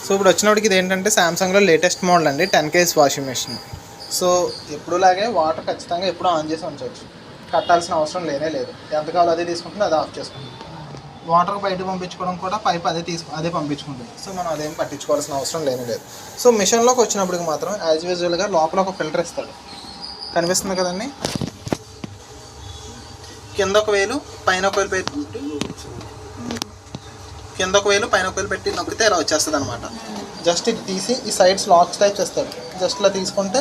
So ఇప్పుడు వచ్చినప్పటికి ఇది ఏంటంటే సామ్సంగ్లో లేటెస్ట్ మోడల్ అండి 10 kg వాషింగ్ మెషిన్. సో ఎప్పుడులాగే వాటర్ ఖచ్చితంగా ఎప్పుడు ఆన్ చేసి ఉంచవచ్చు, కట్టాల్సిన అవసరం లేనే లేదు. ఎంత కావాలో అదే తీసుకుంటుంది, అదే ఆఫ్ చేసుకుంటుంది. వాటర్ బయట పంపించుకోవడం కూడా పైప్ అదే పంపించుకుంటుంది. సో మనం అదేం పట్టించుకోవాల్సిన అవసరం లేనే లేదు. సో మిషన్లోకి వచ్చినప్పటికి మాత్రం యాజ్ యూజువల్గా లోపల ఒక ఫిల్టర్ ఇస్తాడు, కనిపిస్తుంది కదండి. కింద ఒక వేలు పైన ఒక వేలు పెట్టి నొక్కితే ఇలా వచ్చేస్తుంది అనమాట. జస్ట్ ఇది తీసి ఈ సైడ్స్ లాక్స్ టైప్స్ ఇస్తాడు. జస్ట్ ఇలా తీసుకుంటే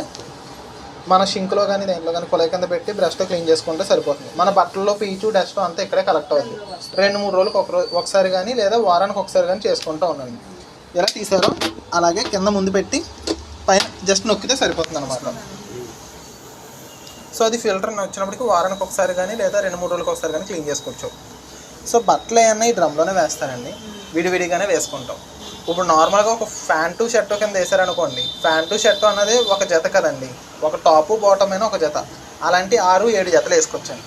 మన షింక్లో కానీ దేంట్లో కానీ కొలై కింద పెట్టి బ్రష్తో క్లీన్ చేసుకుంటే సరిపోతుంది. మన బట్టల్లో పీచు డస్ట్ అంతా ఇక్కడే కలెక్ట్ అవుతుంది. 2-3 రోజులకు ఒకసారి కానీ లేదా వారానికి ఒకసారి కానీ చేసుకుంటూ ఉండండి. ఎలా తీసారో అలాగే కింద ముందు పెట్టి పైన జస్ట్ నొక్కితే సరిపోతుంది అనమాట. సో అది ఫిల్టర్ వచ్చినప్పటికి వారానికి ఒకసారి కానీ లేదా 2-3 రోజులకు ఒకసారి కానీ క్లీన్ చేసుకోవచ్చు. సో బట్టలు ఏమన్నా ఈ డ్రమ్లోనే వేస్తానండి, విడివిడిగానే వేసుకుంటాం. ఇప్పుడు నార్మల్గా ఒక ప్యాంటు షర్టు కింద వేసారనుకోండి, ప్యాంటు షర్టు అన్నది ఒక జత కదండి, ఒక టాపు బాటమ్ అయినా ఒక జత, అలాంటి 6-7 జతలు వేసుకోవచ్చండి.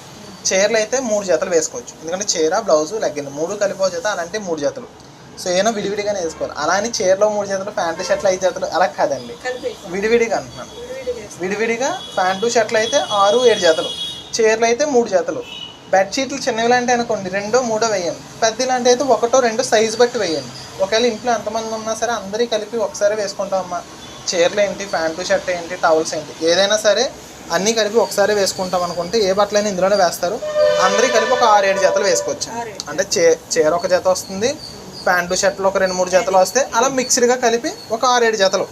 చీరలు అయితే 3 జతలు వేసుకోవచ్చు, ఎందుకంటే చీర బ్లౌజు లెగ్గిన్ 3 కలిపో జత, అలాంటి 3 జతలు. సో ఏమైనా విడివిడిగానే వేసుకోవాలి. అలా అని చీరలో 3 జతలు, ప్యాంటు షర్ట్లు 5 జతలు అలా కాదండి, విడివిడిగా అంటున్నాను. విడివిడిగా ప్యాంటు షర్ట్లు అయితే 6-7 జతలు, చీరలు అయితే 3 జతలు. బెడ్షీట్లు చిన్నవి లాంటి అనుకోండి 2-3 వేయండి, పెద్ద లాంటి అయితే 1-2 సైజు బట్టి వేయండి. ఒకవేళ ఇంట్లో ఎంతమంది ఉన్నా సరే అందరికీ కలిపి ఒకసారి వేసుకుంటామమ్మా. చీరలు ఏంటి, ప్యాంటు షర్ట్ ఏంటి, టవల్స్ ఏంటి, ఏదైనా సరే అన్నీ కలిపి ఒకసారి వేసుకుంటాం అనుకుంటే ఏ బట్టలైనా ఇందులోనే వేస్తారు. అందరికీ కలిపి ఒక 6-7 జతలు వేసుకోవచ్చు. అంటే చీర ఒక జత వస్తుంది, ప్యాంటు షర్ట్లు ఒక 2-3 జతలు వస్తే అలా మిక్స్డ్గా కలిపి ఒక 6-7 జతలు.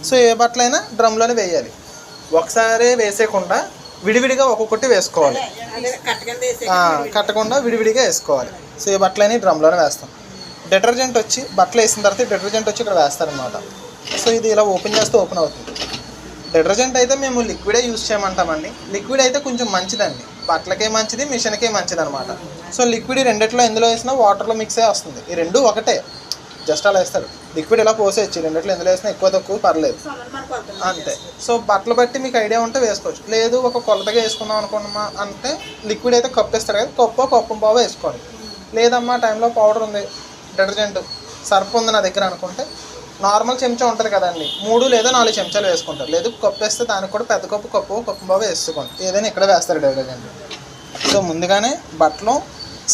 సో ఏ బట్టలైనా డ్రమ్లోనే వేయాలి, ఒకసారి వేసేయకుండా విడివిడిగా ఒక్కొక్కటి వేసుకోవాలి, కట్టకుండా విడివిడిగా వేసుకోవాలి. సో ఈ బట్టలన్నీ డ్రమ్లోనే వేస్తాం. డిటర్జెంట్ వచ్చి బట్టలు వేసిన తర్వాత డిటర్జెంట్ వచ్చి ఇక్కడ వేస్తారనమాట. సో ఇది ఇలా ఓపెన్ చేస్తే ఓపెన్ అవుతుంది. డిటర్జెంట్ అయితే మేము లిక్విడే యూజ్ చేయమంటామండి. లిక్విడ్ అయితే కొంచెం మంచిదండి, బట్టలకే మంచిది, మిషన్కే మంచిది అనమాట. సో లిక్విడ్ రెండిట్లో ఎందులో వేసినా వాటర్లో మిక్స్ అయ్యి వస్తుంది. ఈ రెండు ఒకటే, జస్ట్ అలా వేస్తారు. లిక్విడ్ ఇలా పోసేయచ్చు, రెండిట్లో ఎందులో వేసినా ఎక్కువ తక్కువ పర్లేదు, అంతే. సో బట్టలు బట్టి మీకు ఐడియా ఉంటే వేసుకోవచ్చు. లేదు ఒక కొలతగా వేసుకుందాం అనుకున్నామా అంటే లిక్విడ్ అయితే కప్పు వేస్తారు కదా, కప్పు పావు వేసుకోండి. లేదమ్మా టైంలో పౌడర్ ఉంది, డిటర్జెంట్ సర్ఫ్ ఉంది నా దగ్గర అనుకుంటే నార్మల్ చెంచా ఉంటుంది కదండి, 3 లేదా 4 చెంచాలు వేసుకుంటారు. లేదు కప్పు వేస్తే దానికి కూడా పెద్ద కప్పు పావు వేసుకోండి, ఏదైనా ఇక్కడ వేస్తారు డిటర్జెంట్. సో ముందుగానే బట్టలు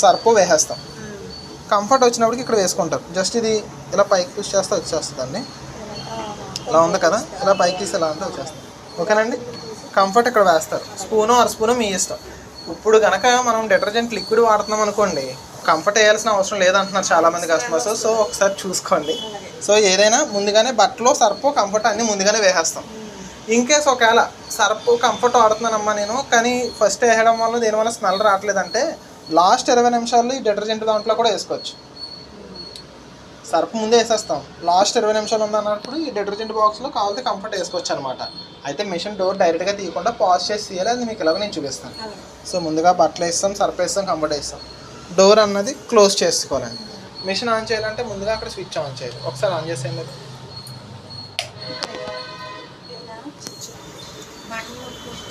సర్ఫ్ వేసేస్తాం. కంఫర్ట్ వచ్చినప్పటికి ఇక్కడ వేసుకుంటారు. జస్ట్ ఇది ఇలా పైకి పుష్ చేస్తే వచ్చేస్తుందండి. ఇలా ఉంది కదా, ఇలా పైకి తీసి ఇలా అంతా వచ్చేస్తుంది. ఓకేనండి. కంఫర్ట్ ఇక్కడ వేస్తారు, స్పూను 1/2 స్పూను మీ ఇష్టం. ఇప్పుడు కనుక మనం డిటర్జెంట్ లిక్విడ్ వాడుతున్నాం అనుకోండి, కంఫర్ట్ వేయాల్సిన అవసరం లేదంటున్నారు చాలామంది కస్టమర్స్. సో ఒకసారి చూసుకోండి. సో ఏదైనా ముందుగానే బట్టలు సర్ఫ్ కంఫర్ట్ అన్నీ ముందుగానే వేసేస్తాం. ఇన్కేస్ ఒకవేళ సర్ఫ్ కంఫర్ట్ వాడుతున్నానమ్మా నేను, కానీ ఫస్ట్ వేయడం వల్ల దేనివల్ల స్మెల్ రావట్లేదంటే లాస్ట్ 20 నిమిషాల్లో ఈ డిటర్జెంట్ దాంట్లో కూడా వేసుకోవచ్చు. సర్ఫ్ ముందే వేసేస్తాం, లాస్ట్ 20 నిమిషాలు ఉందన్నప్పుడు ఈ డిటర్జెంట్ బాక్స్లో కావాలంటే కంఫర్ట్ వేసుకోవచ్చు అనమాట. అయితే మిషన్ డోర్ డైరెక్ట్గా తీయకుండా పాజ్ చేసి తీయాలి, అది మీకు ఇలాగ నేను చూపిస్తాను. సో ముందుగా బట్టలు వేస్తాం, సర్ఫ్ వేస్తాం, కంఫర్ట్ వేస్తాం, డోర్ అన్నది క్లోజ్ చేసుకోవాలండి. మిషన్ ఆన్ చేయాలంటే ముందుగా అక్కడ స్విచ్ ఆన్ చేయాలి. ఒకసారి ఆన్ చేసేయండి.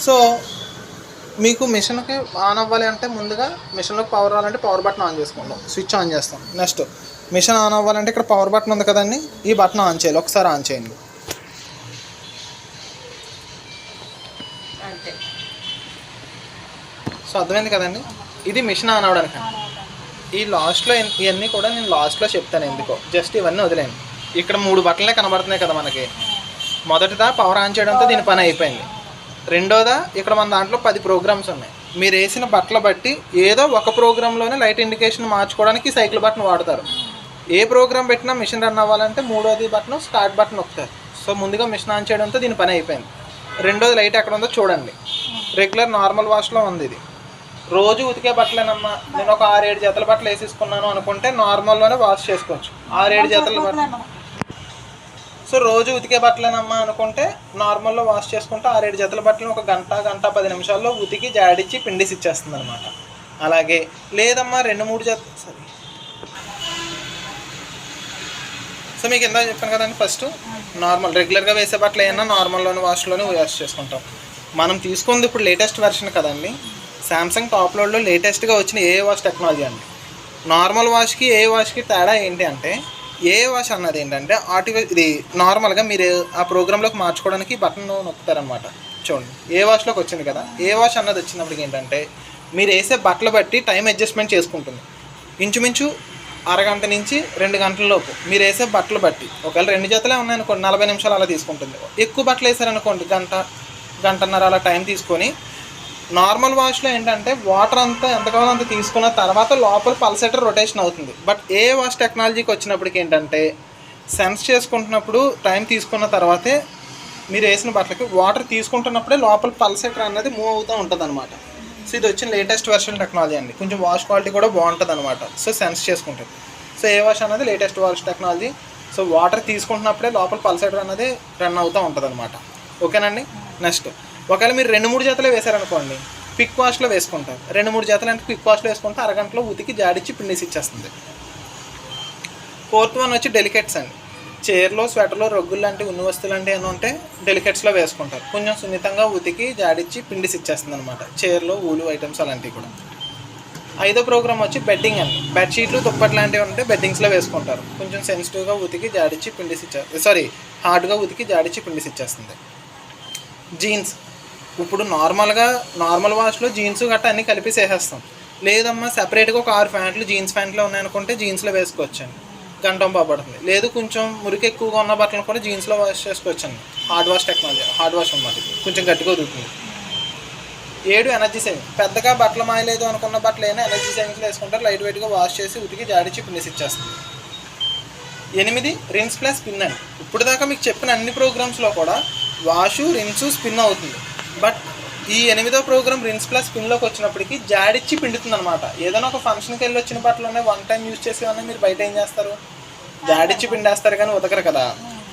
సో మీకు మిషన్కి ఆన్ అవ్వాలి అంటే ముందుగా మిషన్లోకి పవర్ రావాలంటే పవర్ బటన్ ఆన్ చేసుకుంటాం, స్విచ్ ఆన్ చేస్తాం. నెక్స్ట్ మిషన్ ఆన్ అవ్వాలంటే ఇక్కడ పవర్ బటన్ ఉంది కదండి, ఈ బటన్ ఆన్ చేయాలి. ఒకసారి ఆన్ చేయండి. సో అర్థమైంది కదండి, ఇది మిషన్ ఆన్ అవ్వడానికి. ఈ లాస్ట్లో ఇవన్నీ కూడా నేను లాస్ట్లో చెప్తాను ఎందుకో, జస్ట్ ఇవన్నీ వదిలేండి. ఇక్కడ 3 బటన్లే కనబడుతున్నాయి కదా మనకి. మొదటిదా పవర్ ఆన్ చేయడంతో దీని పని అయిపోయింది. రెండోదా ఇక్కడ మన దాంట్లో 10 ప్రోగ్రామ్స్ ఉన్నాయి. మీరు వేసిన బట్టలు బట్టి ఏదో ఒక ప్రోగ్రాంలోనే లైట్ ఇండికేషన్ మార్చుకోవడానికి సైకిల్ బటన్ వాడతారు. ఏ ప్రోగ్రామ్ పెట్టినా మిషన్ రన్ అవ్వాలంటే 3వ బటన్ స్టార్ట్ బటన్ నొక్కుతారు. సో ముందుగా మిషన్ ఆన్ చేయడంతో దీని పని అయిపోయింది. రెండోది లైట్ ఎక్కడ ఉందో చూడండి, రెగ్యులర్ నార్మల్ వాష్లో ఉంది. ఇది రోజు ఉతికే బట్టలేనమ్మా, నేను ఒక 6-7 జతల బట్టలు వేసేసుకున్నాను అనుకుంటే నార్మల్లోనే వాష్ చేసుకోవచ్చు. 6-7 జతల బట్టలు. సో రోజు ఉతికే బట్టలేనమ్మా అనుకుంటే నార్మల్లో వాష్ చేసుకుంటే 6-7 జతల బట్టలను ఒక గంట 10 నిమిషాల్లో ఉతికి జాడిచ్చి పిండిసి ఇచ్చేస్తుంది అనమాట. అలాగే లేదమ్మా 2-3 జతలు సరే. సో మీకు ఎంత చెప్పాను కదండి, ఫస్ట్ నార్మల్ రెగ్యులర్గా వేసే బట్టలు ఏమన్నా నార్మల్లోనే వాష్లోనే వాష్ చేసుకుంటాం. మనం తీసుకుంది ఇప్పుడు లేటెస్ట్ వెర్షన్ కదండి, సామ్సంగ్ టాప్ లోడ్లో లేటెస్ట్గా వచ్చిన ఏ వాష్ టెక్నాలజీ అండి. నార్మల్ వాష్కి ఏ వాష్కి తేడా ఏంటి అంటే ఏ వాష్ అన్నది ఏంటంటే ఇది నార్మల్గా మీరు ఆ ప్రోగ్రాంలోకి మార్చుకోవడానికి బటన్ నొక్కుతారనమాట. చూడండి ఏ వాష్లోకి వచ్చింది కదా. ఏ వాష్ అన్నది వచ్చినప్పటికి ఏంటంటే మీరు వేసే బట్టలు బట్టి టైం అడ్జస్ట్మెంట్ చేసుకుంటుంది. ఇంచుమించు అరగంట నుంచి 2 గంటల లోపు మీరు వేసే బట్టలు బట్టి, ఒకవేళ 2 జతలే ఉన్నాయనుకోండి 40 నిమిషాలు అలా తీసుకుంటుంది. ఎక్కువ బట్టలు వేసారనుకోండి గంటన్నర అలా టైం తీసుకొని, నార్మల్ వాష్లో ఏంటంటే వాటర్ అంతా ఎంత కావాలో అంత తీసుకున్న తర్వాత లోపల పల్సేటర్ రొటేషన్ అవుతుంది. బట్ ఏ వాష్ టెక్నాలజీకి వచ్చినప్పటికి ఏంటంటే సెన్స్ చేసుకుంటున్నప్పుడు టైం తీసుకున్న తర్వాతే మీరు వేసిన బట్టలకి వాటర్ తీసుకుంటున్నప్పుడే లోపల పల్సేటర్ అనేది మూవ్ అవుతూ ఉంటుంది అనమాట. సో ఇది వచ్చిన లేటెస్ట్ వెర్షన్ టెక్నాలజీ అండి. కొంచెం వాష్ క్వాలిటీ కూడా బాగుంటుంది అనమాట. సో సెన్స్ చేసుకుంటుంది. సో ఏ వాష్ అనేది latest wash technology. So water తీసుకుంటున్నప్పుడే లోపల పల్సేటర్ అనేది రన్ అవుతూ ఉంటుంది అనమాట. ఓకేనండి. నెక్స్ట్ ఒకవేళ మీరు 2-3 జతలు వేసారనుకోండి, క్విక్ వాష్లో వేసుకుంటారు. 2-3 జతలు అంటే క్విక్ వాష్లో వేసుకుంటే అరగంటలో ఉతికి జాడిచ్చి పిండేసి ఇచ్చేస్తుంది. 4th వన్ వచ్చి డెలికేట్స్ అండి. చీరలో, స్వెటర్లో, రొగ్గులు లాంటి ఉన్ని వస్తువులు లాంటివి ఏమైనా ఉంటే డెలికేట్స్లో వేసుకుంటారు. కొంచెం సున్నితంగా ఉతికి జాడిచ్చి పిండిసి ఇచ్చేస్తుంది అనమాట. చీరలో ఊలు ఐటమ్స్ అలాంటివి కూడా. 5వ ప్రోగ్రామ్ వచ్చి బెడ్డింగ్ అండి. బెడ్షీట్లు, దుప్పటి లాంటివి ఉంటే బెడ్డింగ్స్లో వేసుకుంటారు. కొంచెం సెన్సిటివ్గా ఉతికి జాడిచ్చి పిండిసి హార్డ్గా ఉతికి జాడిచ్చి పిండిసి ఇచ్చేస్తుంది. జీన్స్ ఇప్పుడు నార్మల్ వాష్లో జీన్స్ గట్రా అన్నీ కలిపి వేసేస్తాం. లేదమ్మా సెపరేట్గా ఒక 6 ప్యాంట్లు జీన్స్ ప్యాంట్లో ఉన్నాయనుకుంటే జీన్స్లో వేసుకోవచ్చండి. గంటం పడుతుంది. లేదు కొంచెం మురికి ఎక్కువగా ఉన్న బట్టలను కూడా జీన్స్లో వాష్ చేసుకోవచ్చండి. Hard wash technology, hard wash అన్నమాట. కొంచెం గట్టిగా ఉదుకుతుంది. 7 ఎనర్జీ సేవింగ్. పెద్దగా బట్టలు మాయలేదు అనుకున్న బట్టలు అయినా ఎనర్జీ సేవింగ్స్లో వేసుకుంటారు. లైట్ వెయిట్గా వాష్ చేసి ఉతికి జాడిచ్చి పిండేసి ఇచ్చేస్తుంది. 8 రిన్స్ ప్లస్ స్పిన్ అండి. ఇప్పుడు దాకా మీకు చెప్పిన అన్ని ప్రోగ్రామ్స్లో కూడా వాషు, రిన్సు, స్పిన్ అవుతుంది. బట్ ఈ 8వ ప్రోగ్రామ్ రిన్స్ ప్లస్ స్పిన్లోకి వచ్చినప్పటికీ జాడిచ్చి పిండుతుంది అనమాట. ఏదైనా ఒక ఫంక్షన్కి వెళ్ళి వచ్చిన బట్టలు ఉన్నాయి, 1 టైం యూజ్ చేసేవన్నా మీరు బయట ఏం చేస్తారు, జాడిచ్చి పిండేస్తారు కానీ ఉతకరు కదా.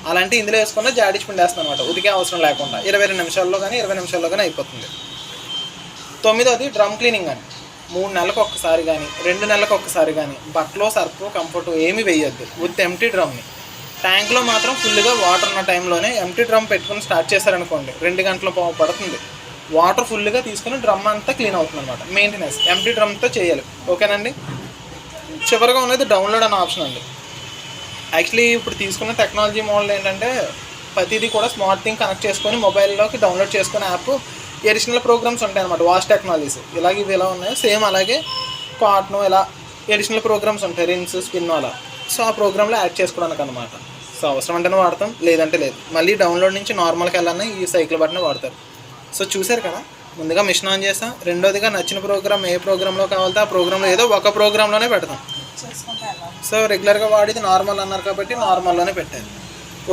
అలాంటి ఇందులో వేసుకున్న జాడిచ్చి పిండేస్తాను అనమాట. ఉతికే అవసరం లేకుండా 22 నిమిషాల్లో కానీ 20 నిమిషాల్లో కానీ అయిపోతుంది. 9వది డ్రమ్ క్లీనింగ్ అండి. 3 నెలలకు ఒక్కసారి కానీ 2 నెలలకు ఒక్కసారి కానీ బట్టలో సర్ఫ్, కంఫర్ట్ ఏమి వేయొద్దు. విత్ ఎంటీ డ్రమ్ని. ట్యాంక్లో మాత్రం ఫుల్గా వాటర్ ఉన్న టైంలోనే ఎంటీ డ్రమ్ పెట్టుకుని స్టార్ట్ చేశారనుకోండి 2 గంటల పడుతుంది. వాటర్ ఫుల్గా తీసుకుని డ్రమ్ అంతా క్లీన్ అవుతుంది అనమాట. మెయింటెనెన్స్ ఎంటీ డ్రమ్తో చేయాలి. ఓకేనండి. చివరిగా ఉన్నది డౌన్లోడ్ అనే ఆప్షన్ అండి. యాక్చువల్లీ ఇప్పుడు తీసుకున్న టెక్నాలజీ మోడల్ ఏంటంటే ప్రతిదీ కూడా స్మార్ట్ థింగ్ కనెక్ట్ చేసుకొని మొబైల్లోకి డౌన్లోడ్ చేసుకునే యాప్ ఎడిషనల్ ప్రోగ్రామ్స్ ఉంటాయి అనమాట. వాష్ టెక్నాలజీస్ ఇలాగే ఇవి ఎలా ఉన్నాయో సేమ్ అలాగే కాటన్ ఇలా ఎడిషనల్ ప్రోగ్రామ్స్ ఉంటాయి. రిన్స్, స్పిన్ అలా. సో ఆ ప్రోగ్రామ్లో యాడ్ చేసుకోవడానికి అనమాట. సో అవసరం అంటేనే వాడతాం, లేదంటే లేదు. మళ్ళీ డౌన్లోడ్ నుంచి నార్మల్కి వెళ్ళాలని ఈ సైకిల్ బటన్ వాడతారు. సో చూసారు కదా, ముందుగా మిషన్ ఆన్ చేస్తాం. రెండోదిగా నచ్చిన ప్రోగ్రామ్ ఏ ప్రోగ్రాంలో కావాలితే ఆ ప్రోగ్రాంలో ఏదో ఒక ప్రోగ్రాంలోనే పెడతాం. సో రెగ్యులర్గా వాడేది నార్మల్ అన్నారు కాబట్టి నార్మల్లోనే పెట్టాను.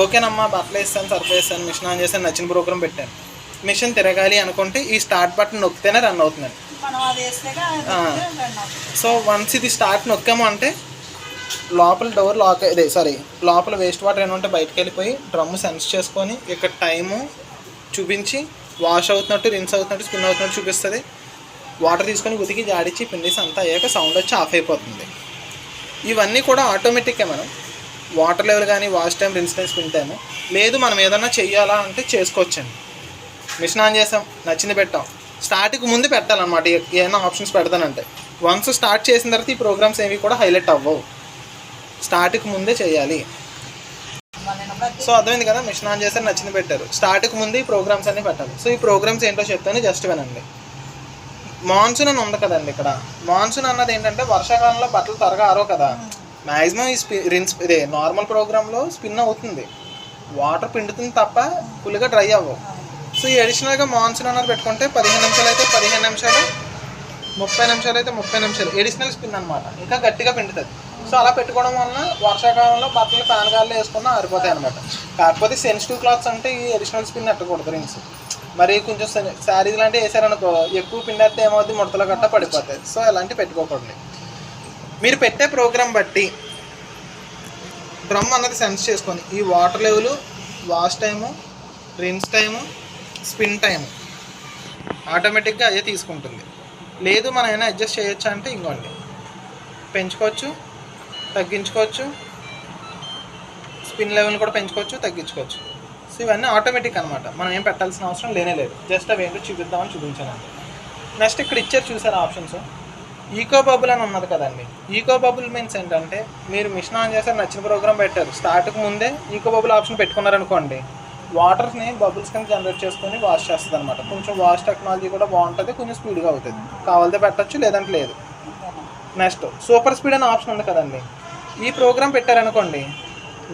ఓకేనమ్మా, బట్టలు వేస్తాను, సర్ఫ్ వేస్తాను, మిషన్ ఆన్ చేస్తాను, నచ్చిన ప్రోగ్రామ్ పెట్టాను. మిషన్ తిరగాలి అనుకుంటే ఈ స్టార్ట్ బటన్ నొక్కితేనే రన్ అవుతుందండి. సో వన్స్ ఇది స్టార్ట్ నొక్కాము అంటే లోపల డోర్ లాక్ లోపల వేస్ట్ వాటర్ ఏమంటే బయటకు వెళ్ళిపోయి డ్రమ్ సెన్స్ చేసుకొని ఇక్కడ టైము చూపించి వాష్ అవుతున్నట్టు, రిన్స్ అవుతున్నట్టు, స్పిన్ అవుతున్నట్టు చూపిస్తుంది. వాటర్ తీసుకొని ఉతికి జాడిచ్చి పిండేసి అంతా అయ్యాక సౌండ్ వచ్చి ఆఫ్ అయిపోతుంది. ఇవన్నీ కూడా ఆటోమేటిక్గా మనం వాటర్ లెవెల్ కానీ, wash time, rinse time, spin time లేదు మనం ఏదన్నా చెయ్యాలా అంటే చేసుకోవచ్చండి. మిషన్ ఆన్ చేసాం, నచ్చింది పెట్టాం. స్టార్ట్కి ముందు పెట్టాలన్నమాట. ఏమైనా ఆప్షన్స్ పెడతానంటే వన్స్ స్టార్ట్ చేసిన తర్వాత ఈ ప్రోగ్రామ్స్ ఏవి కూడా హైలైట్ అవ్వవు. స్టార్ట్కి ముందే చేయాలి. సో అర్థమైంది కదా, మిషన్ ఆన్ చేస్తే నచ్చింది పెట్టారు. స్టార్ట్కి ముందు ఈ ప్రోగ్రామ్స్ అన్నీ పెట్టాలి. సో ఈ ప్రోగ్రామ్స్ ఏంటో చెప్తాను, జస్ట్ వినండి. మాన్సూన్ అని ఉంది కదండి. ఇక్కడ మాన్సూన్ అన్నది ఏంటంటే వర్షాకాలంలో బట్టలు త్వరగా ఆరో కదా. మ్యాక్సిమం ఈ రిన్స్ నార్మల్ ప్రోగ్రాంలో స్పిన్ అవుతుంది, వాటర్ పిండుతుంది తప్ప ఫుల్గా డ్రై అవ్వవు. సో ఈ అడిషనల్గా మాన్సూన్ అన్నది పెట్టుకుంటే 15 నిమిషాలు అయితే 15 నిమిషాలు, 30 నిమిషాలు అయితే 30 నిమిషాలు ఎడిషనల్ స్పిన్ అనమాట. ఇంకా గట్టిగా పిండుతుంది. సో అలా పెట్టుకోవడం వలన వర్షాకాలంలో బట్టలు ఫ్యాన్ గాల్లో వేసుకున్నా ఆరిపోతాయి అనమాట. కాకపోతే సెన్సిటివ్ క్లాత్స్ అంటే ఈ అడిషనల్ స్పిన్ పెట్టకూడదు. రిన్స్ మరి కొంచెం శారీస్ లాంటివి వేసారనుకో ఎక్కువ పిండేస్తే ఏమవుతుంది, ముడతలు గట్టా పడిపోతాయి. సో అలాంటివి పెట్టుకోకూడదు. మీరు పెట్టే ప్రోగ్రామ్ బట్టి డ్రమ్ అన్నది సెన్స్ చేసుకొని ఈ water level, wash time, rinse time, spin time ఆటోమేటిక్గా అదే తీసుకుంటుంది. లేదు మనం ఏమైనా అడ్జస్ట్ చేయొచ్చా అంటే ఇంకోండి పెంచుకోవచ్చు, తగ్గించుకోవచ్చు, స్పిన్ లెవెల్ కూడా పెంచుకోవచ్చు, తగ్గించుకోవచ్చు. సో ఇవన్నీ ఆటోమేటిక్ అనమాట. మనం ఏం పెట్టాల్సిన అవసరం లేదు. జస్ట్ అవి ఏంటో చూపిద్దామని చూపించానండి. నెక్స్ట్ ఇక్కడ ఇచ్చారు చూసారు ఆప్షన్స్. ఈకో బబుల్ అని ఉన్నది కదండి. ఈకో బబుల్ మీన్స్ ఏంటంటే మీరు మిషన్ ఆన్ చేశారు, నచ్చిన ప్రోగ్రామ్ పెట్టారు, స్టార్ట్కి ముందే ఈకో బబుల్ ఆప్షన్ పెట్టుకున్నారనుకోండి, వాటర్ని బబుల్స్ కింద జనరేట్ చేసుకొని వాష్ చేస్తుంది అనమాట. కొంచెం వాష్ టెక్నాలజీ కూడా బాగుంటుంది, కొంచెం స్పీడ్గా అవుతుంది. కావాలితే పెట్టచ్చు, లేదంటే లేదు. నెక్స్ట్ సూపర్ స్పీడ్ అనే ఆప్షన్ ఉంది కదండి. ఈ ప్రోగ్రామ్ పెట్టారనుకోండి,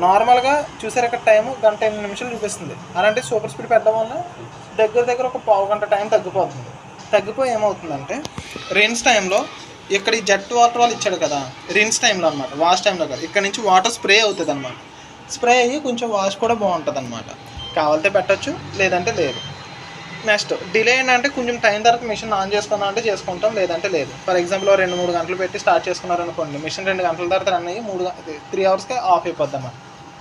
నార్మల్గా చూసారు ఇక్కడ టైము 1:08 నిమిషాలు చూపిస్తుంది. అలాంటి సూపర్ స్పీడ్ పెట్టడం వల్ల దగ్గర ఒక పావు గంట టైం తగ్గిపోతుంది. తగ్గిపోయి ఏమవుతుందంటే రిన్స్ టైంలో ఇక్కడ ఈ జెట్ వాటర్ వాళ్ళు ఇచ్చాడు కదా, రిన్స్ టైంలో అనమాట, వాష్ టైంలో కదా, ఇక్కడ నుంచి వాటర్ స్ప్రే అవుతుంది అనమాట. స్ప్రే అయ్యి కొంచెం వాష్ కూడా బాగుంటుంది అనమాట. కావాలితే పెట్టచ్చు, లేదంటే లేదు. నెక్స్ట్ డిలే ఏంటంటే కొంచెం టైం తర్వాత మిషన్ ఆన్ చేసుకుందాం అంటే చేసుకుంటాం, లేదంటే లేదు. ఫర్ ఎగ్జాంపుల్ 2-3 గంటలు పెట్టి స్టార్ట్ చేసుకున్నారనుకోండి, మిషన్ 2 గంటల తర్వాత రన్ అయ్యి 3 అవర్స్కి ఆఫ్ అయిపోద్ది అన్నమాట.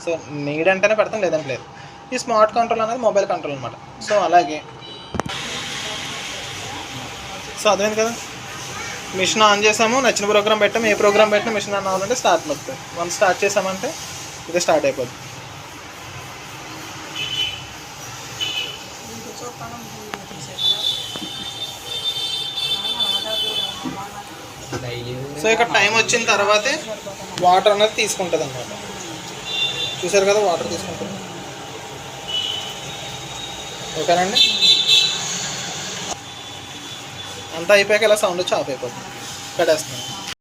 సో నీడ్ అంటేనే పెడతాం, లేదంటే లేదు. ఈ స్మార్ట్ కంట్రోల్ అనేది మొబైల్ కంట్రోల్ అనమాట. సో అలాగే సో అర్థమైంది కదా. మిషన్ ఆన్ చేసాము, నచ్చిన ప్రోగ్రామ్ పెట్టాము, ఏ ప్రోగ్రామ్ పెట్టినా మిషన్ ఆన్ అవ్వాలంటే స్టార్ట్ నొక్కుతాం. వన్స్ స్టార్ట్ చేసామంటే ఇది స్టార్ట్ అయిపోద్ది. సో ఇక్కడ టైం వచ్చిన తర్వాతే వాటర్ అనేది తీసుకుంటుంది అన్నమాట. చూసారు కదా, వాటర్ తీసుకుంటుంది. ఓకేనండి. అంతా అయిపోయాక ఇలా సౌండ్ వచ్చి ఆఫ్ అయిపోతుంది. పెట్టేస్తున్నాను.